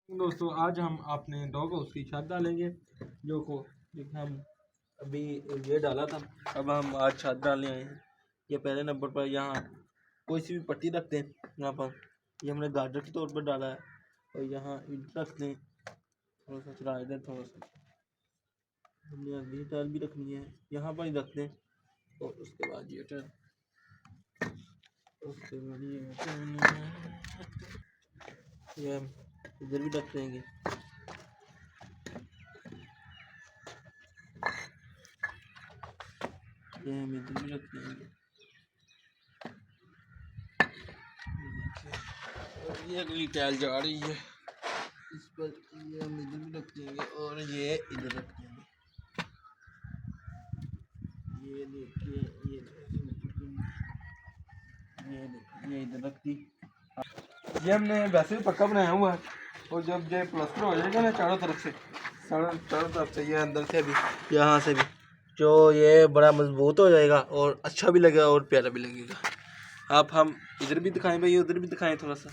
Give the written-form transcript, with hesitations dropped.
दोस्तों आज हम अपने डॉग हाउस की छत डालेंगे देखिए हम अभी ये डाला था। अब हम आज छत डालने आए हैं। ये पहले नंबर पर यहाँ कोई सी भी पट्टी रखते हैं। यहाँ पर ये हमने गार्डर के तौर पर डाला है और यहाँ ईंट रखते हैं। थोड़ा सा चढ़ा इधर, थोड़ा सा हमने अगली टाइल भी रखनी है, यहाँ पर ही रखते हैं। और उसके बाद ये टाइल, उसके बाद ये हम इधर भी रख देंगे। ये हम इधर भी रख देंगे। और ये अगली टाइल जा रही है, इस पर ये हम इधर भी रख देंगे और ये इधर रख देंगे। ये देखिए, ये इधर रख दी। ये हमने वैसे भी पक्का बनाया हुआ है और जब ये प्लास्टर हो जाएगा ना चारों तरफ से, चारों तरफ से, ये अंदर से भी, यहाँ से भी, जो ये बड़ा मजबूत हो जाएगा और अच्छा भी लगेगा और प्यारा भी लगेगा। आप हम इधर भी दिखाएं भाई, उधर भी दिखाएं थोड़ा सा।